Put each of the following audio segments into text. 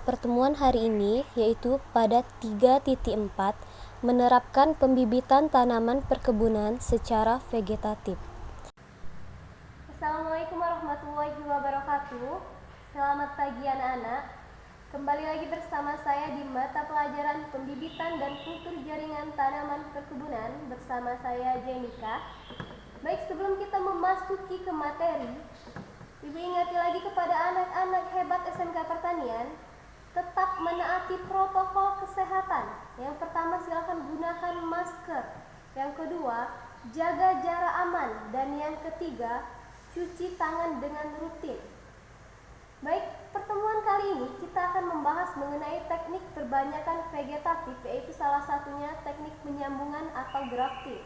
pertemuan hari ini, yaitu pada 3.4, menerapkan pembibitan tanaman perkebunan secara vegetatif. Assalamualaikum warahmatullahi wabarakatuh. Selamat pagi anak-anak. Kembali lagi bersama saya di mata pelajaran pembibitan dan kultur jaringan tanaman perkebunan bersama saya Jenika. Baik, sebelum kita memasuki ke materi, Ibu ingati lagi kepada anak-anak hebat SMK Pertanian, tetap menaati protokol kesehatan. Yang pertama, silakan gunakan masker. Yang kedua, jaga jarak aman. Dan yang ketiga, cuci tangan dengan rutin. Baik, pertemuan kali ini kita akan membahas mengenai teknik perbanyakan vegetatif, yaitu salah satunya teknik penyambungan atau grafting.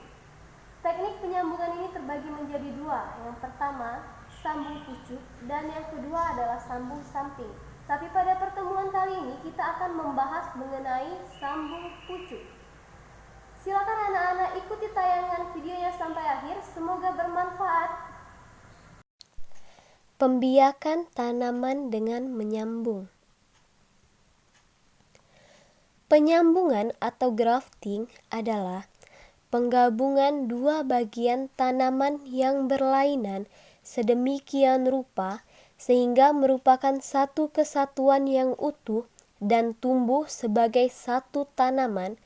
Teknik penyambungan ini terbagi menjadi dua. Yang pertama, sambung pucuk, dan yang kedua adalah sambung samping. Tapi pada pertemuan kali ini kita akan membahas mengenai sambung pucuk. Silakan anak-anak ikuti tayangan videonya sampai akhir, semoga bermanfaat. Pembiakan tanaman dengan menyambung. Penyambungan atau grafting adalah penggabungan dua bagian tanaman yang berlainan sedemikian rupa sehingga merupakan satu kesatuan yang utuh dan tumbuh sebagai satu tanaman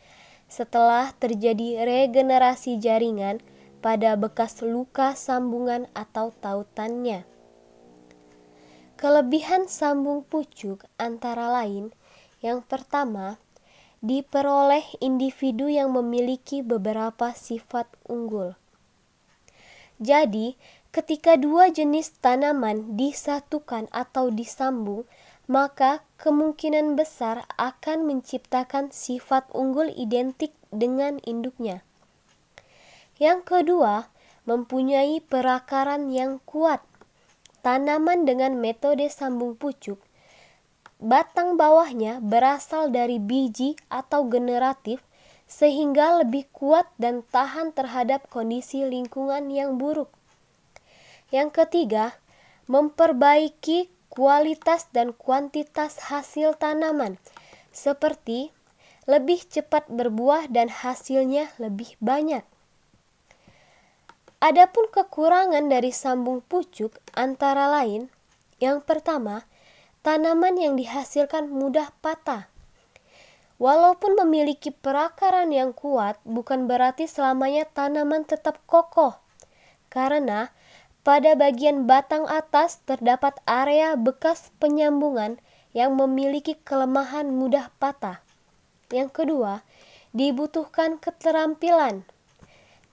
setelah terjadi regenerasi jaringan pada bekas luka sambungan atau tautannya. Kelebihan sambung pucuk antara lain, yang pertama, diperoleh individu yang memiliki beberapa sifat unggul. Jadi, ketika dua jenis tanaman disatukan atau disambung, maka kemungkinan besar akan menciptakan sifat unggul identik dengan induknya. Yang kedua, mempunyai perakaran yang kuat. Tanaman dengan metode sambung pucuk, batang bawahnya berasal dari biji atau generatif sehingga lebih kuat dan tahan terhadap kondisi lingkungan yang buruk. Yang ketiga, memperbaiki kualitas dan kuantitas hasil tanaman, seperti lebih cepat berbuah dan hasilnya lebih banyak. Adapun kekurangan dari sambung pucuk antara lain, yang pertama, tanaman yang dihasilkan mudah patah. Walaupun memiliki perakaran yang kuat, bukan berarti selamanya tanaman tetap kokoh, karena pada bagian batang atas terdapat area bekas penyambungan yang memiliki kelemahan mudah patah. Yang kedua, dibutuhkan keterampilan.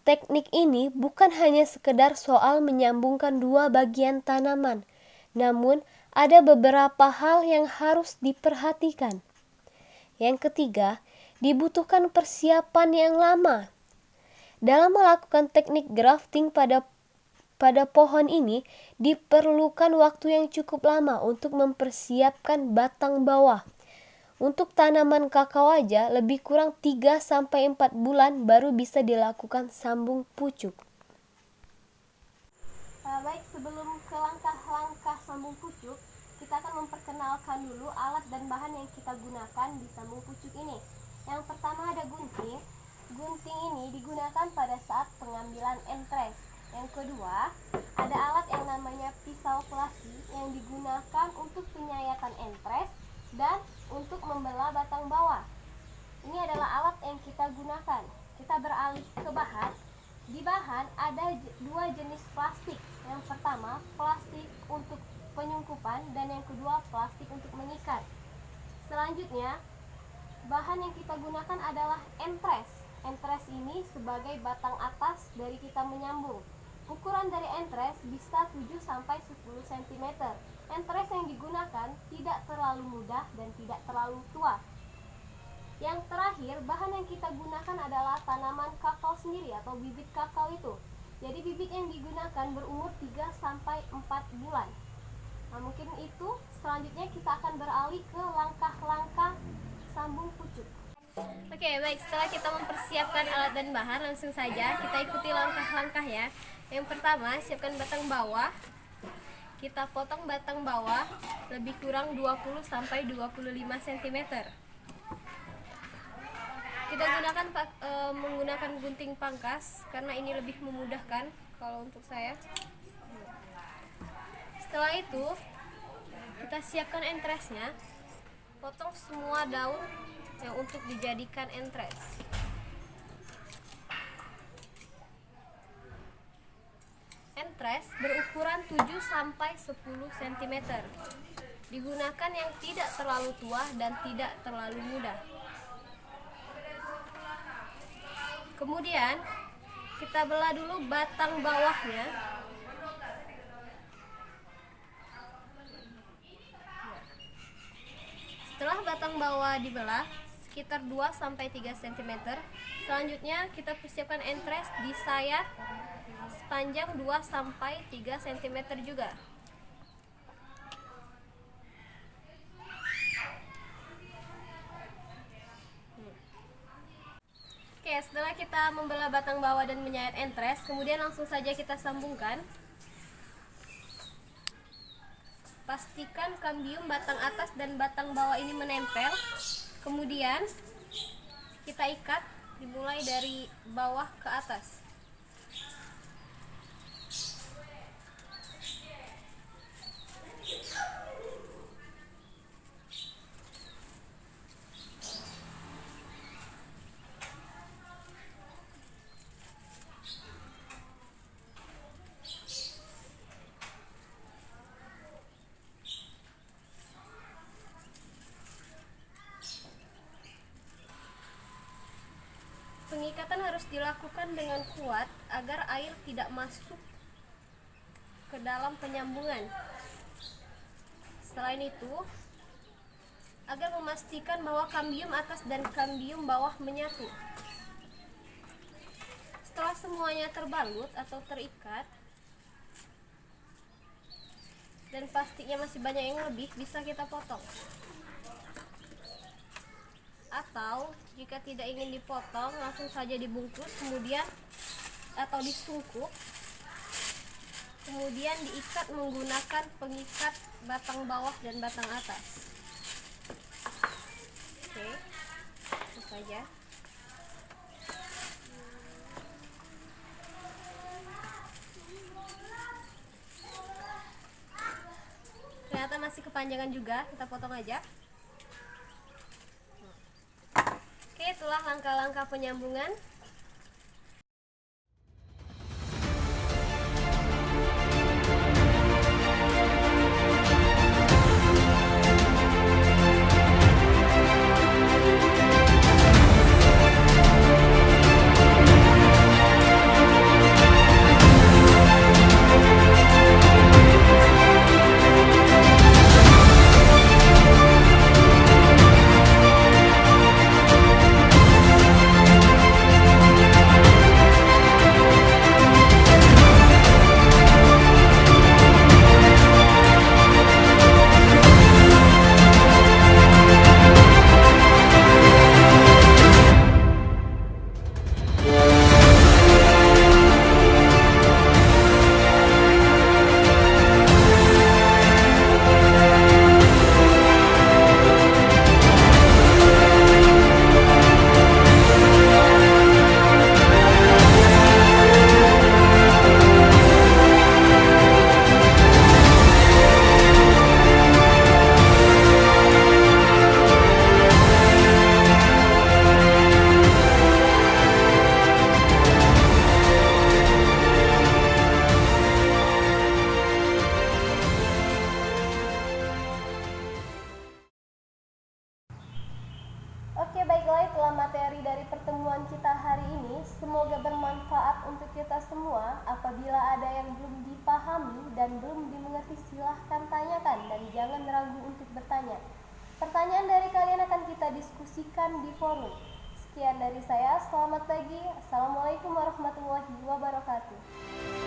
Teknik ini bukan hanya sekedar soal menyambungkan dua bagian tanaman, namun ada beberapa hal yang harus diperhatikan. Yang ketiga, dibutuhkan persiapan yang lama. Dalam melakukan teknik grafting pada pohon ini, diperlukan waktu yang cukup lama untuk mempersiapkan batang bawah. Untuk tanaman kakao aja lebih kurang 3-4 bulan baru bisa dilakukan sambung pucuk. Baik, sebelum ke langkah-langkah sambung pucuk, kita akan memperkenalkan dulu alat dan bahan yang kita gunakan di sambung pucuk ini. Yang pertama ada gunting. Gunting ini digunakan pada saat pengambilan entres. Yang kedua, ada alat yang namanya pisau pelasi yang digunakan untuk penyayatan entres dan untuk membelah batang bawah. Ini adalah alat yang kita gunakan. Kita beralih ke bahan. Di bahan ada dua jenis plastik. Yang pertama, plastik untuk penyungkupan dan yang kedua, plastik untuk mengikat. Selanjutnya, bahan yang kita gunakan adalah entres. Entres ini sebagai batang atas dari kita menyambung. Ukuran dari entres bisa 7-10 cm. Entres yang digunakan tidak terlalu muda dan tidak terlalu tua. Yang terakhir, bahan yang kita gunakan adalah tanaman kakao sendiri atau bibit kakao itu. Jadi bibit yang digunakan berumur 3-4 bulan. Nah, mungkin itu. Selanjutnya kita akan beralih ke langkah-langkah sambung pucuk. Oke, baik. Setelah kita mempersiapkan alat dan bahan, langsung saja kita ikuti langkah-langkah ya. Yang pertama, siapkan batang bawah. kita potong batang bawah lebih kurang 20-25 cm. Kita menggunakan gunting pangkas karena ini lebih memudahkan kalau untuk saya. Setelah itu kita siapkan entresnya, potong semua daun yang untuk dijadikan entres. Entres berukuran 7-10 cm. Digunakan yang tidak terlalu tua dan tidak terlalu muda. Kemudian kita belah dulu batang bawahnya. Setelah batang bawah dibelah sekitar 2-3 cm, selanjutnya kita persiapkan entres di sayat sepanjang 2-3 cm juga. Oke, setelah kita membelah batang bawah dan menyayat entres, kemudian langsung saja kita sambungkan. Pastikan kambium batang atas dan batang bawah ini menempel. Kemudian kita ikat dimulai dari bawah ke atas. Pengikatan harus dilakukan dengan kuat agar air tidak masuk ke dalam penyambungan. Selain itu, agar memastikan bahwa kambium atas dan kambium bawah menyatu. Setelah semuanya terbalut atau terikat, dan pastinya masih banyak yang lebih, bisa kita potong. Atau jika tidak ingin dipotong, langsung saja dibungkus kemudian atau disungkup, kemudian diikat menggunakan pengikat batang bawah dan batang atas. Oke, itu saja. Ternyata masih kepanjangan juga, kita potong aja. Oke, itulah langkah-langkah penyambungan. Oke, baiklah, itulah materi dari pertemuan kita hari ini. Semoga bermanfaat untuk kita semua. Apabila ada yang belum dipahami dan belum dimengerti, silahkan tanyakan dan jangan ragu untuk bertanya. Pertanyaan dari kalian akan kita diskusikan di forum. Sekian dari saya, selamat pagi. Assalamualaikum warahmatullahi wabarakatuh.